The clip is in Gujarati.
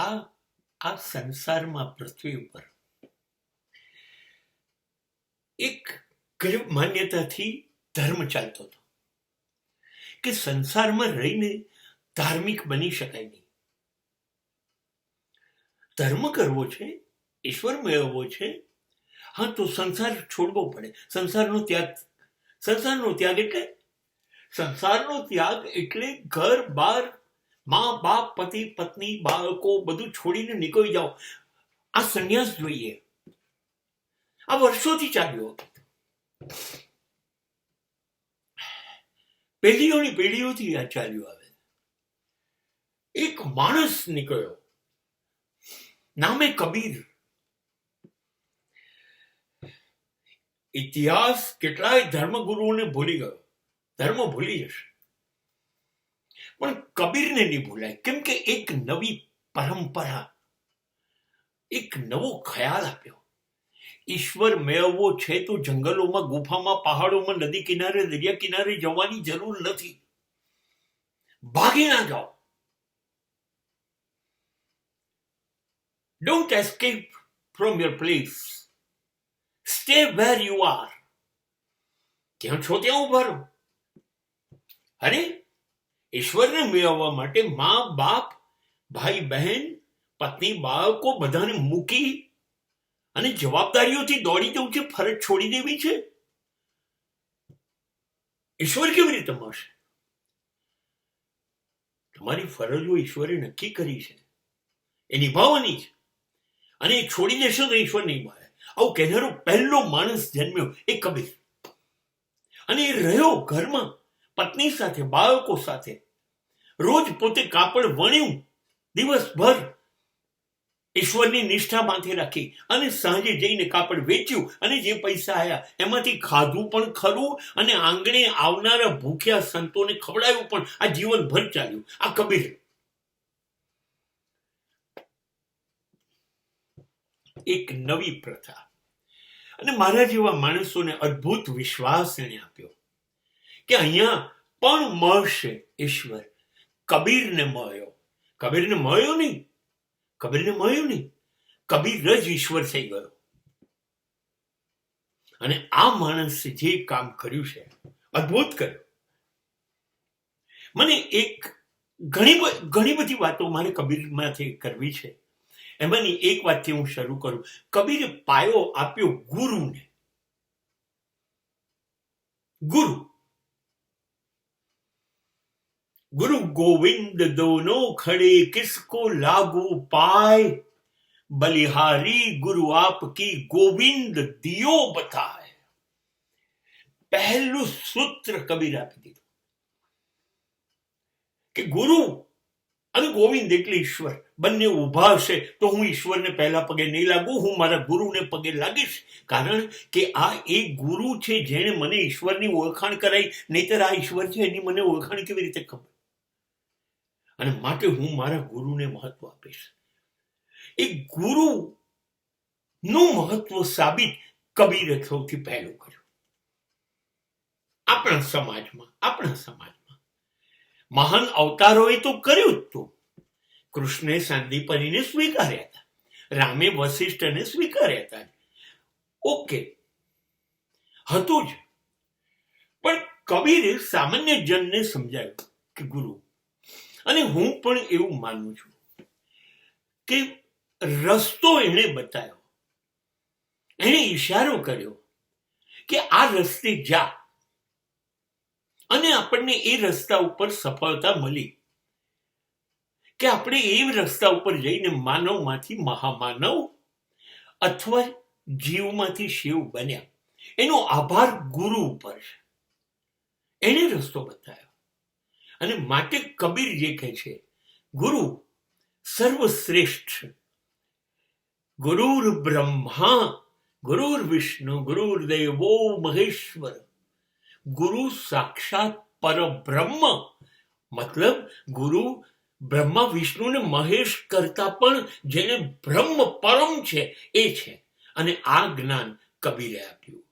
આ આ સંસારમાં પૃથ્વી ઉપર એક ગરીબ માન્યતાથી ધર્મ ચાલતો હતો કે સંસારમાં રહીને ધાર્મિક બની શકાય નહીં. ધર્મ કરવો છે, ઈશ્વર મેળવવો છે, હા તો સંસાર છોડવો પડે. સંસારનો ત્યાગ એટલે ઘર બાર, મા બાપ, પતિ પત્ની, બાળકો બધું છોડીને નીકળી જાઓ. આ સંન્યાસ જોઈએ. આ વર્ષોથી ચાલ્યો, પેઢીઓથી આ ચાલ્યું આવે. એક માણસ નીકળ્યો, નામે કબીર. ઇતિહાસ કેટલાય ધર્મગુરુઓને ભૂલી ગયો, ધર્મ ભૂલી જશે, પણ કબીરને નહીં ભૂલાય. કેમ કે એક નવી પરંપરા, એક નવો ખ્યાલ આપ્યો. ઈશ્વર મેળવવો છે તો જંગલોમાં, ગુફામાં, પહાડોમાં, નદી કિનારે, દરિયા કિનારે જવાની જરૂર નથી. ભાગી ના જાઓ. Don't escape from your place. Stay where you are. ત્યાં છો ત્યાં ઉભા રહો. અરે ઈશ્વરને મેળવવા માટે મા બાપ, ભાઈ બહેન, પત્ની, બાળકો બધાને મૂકી અને જવાબદારીઓથી દોડી જવું છે, ફરજ છોડી દેવી છે. ઈશ્વર કેવી રીતે મળશે? તમારી ફરજો ઈશ્વરે નક્કી કરી છે, એ નિભાવવાની છે, અને એ છોડી દેશો તો ઈશ્વર નહીં મળે. આવું કહેનારો પહેલો માણસ જન્મ્યો એ કબીર. અને એ રહ્યો ઘરમાં પત્ની સાથે, બાળકો સાથે. રોજ પોતે કાપડ વણ્યું, દિવસભર ઈશ્વરની નિષ્ઠા માથે રાખી, અને સાંજે જઈને કાપડ વેચ્યું, અને જે પૈસા આવ્યા એમાંથી ખાધું પણ ખરું, અને આંગણે આવનારા ભૂખ્યા સંતોને ખવડાવ્યું પણ. આ જીવનભર ચાલ્યું. આ કબીર. એક નવી પ્રથા. અને મારા જેવા માણસોને અદ્ભુત વિશ્વાસ એને આપ્યો કે અહીંયા પણ મળશે ઈશ્વર. કબીરને મળ્યો નહીં. કબીર જ ઈશ્વર થઈ ગયો. અને આ માણસે જે કામ કર્યું છે, અદ્ભુત કર્યું. મને ઘણી બધી વાતો મારે કબીરમાંથી કરવી છે. એમાંની એક વાતથી હું શરૂ કરું. કબીરે પાયો આપ્યો ગુરુને. गुरु गोविंद दोनों खड़े किसको लागू पाए, बलिहारी गुरु आपकी गोविंद दियो बताए. પહેલું સૂત્ર કબીર આપી દીધું કે ગુરુ અને ગોવિંદ એટલે ઈશ્વર બંને ઉભા હશે તો હું ઈશ્વરને પહેલા પગે નહીં લાગુ, હું મારા ગુરુને પગે લાગીશ. કારણ કે આ એક ગુરુ છે જેણે મને ઈશ્વરની ઓળખાણ કરાઈ. નહીતર આ ઈશ્વર છે એની મને ઓળખાણ કેવી રીતે ખબર? અને માટે હું મારા ગુરુને મહત્વ આપીશ. એ ગુરુ નું મહત્વ સાબિત કબીરે સૌથી પહેલું કર્યું. આપણા સમાજમાં મહાન અવતારોએ તો કર્યું જ તું. કૃષ્ણે સાંદીપનીને સ્વીકાર્યા હતા, રામે વશિષ્ઠને સ્વીકાર્યા હતા. ઓકે, હતું જ. પણ કબીરે સામાન્ય જનને સમજાવ્યું કે ગુરુ, અને હું પણ એવું માનું છું કે રસ્તો એણે બતાવ્યો, એણે ઈશારો કર્યો કે આ રસ્તે જા, અને આપણને એ રસ્તા ઉપર સફળતા મળી કે આપણે એ રસ્તા ઉપર જઈને માનવમાંથી મહામાનવ અથવા જીવમાંથી શિવ બન્યા. એનો આભાર ગુરુ ઉપર છે. એને રસ્તો બતાવ્યો. અને માટે કબીર જે કહે છે, ગુરુ સર્વશ્રેષ્ઠ. ગુરુર બ્રહ્મા ગુરુર વિષ્ણુ ગુરુર્દેવો મહેશ્વર. ગુરુ સાક્ષાત પરબ્રહ્મ. મતલબ ગુરુ બ્રહ્મા વિષ્ણુ ને મહેશ કરતા પણ જેને બ્રહ્મ પરમ છે એ છે. અને આ જ્ઞાન કબીરે આપ્યું.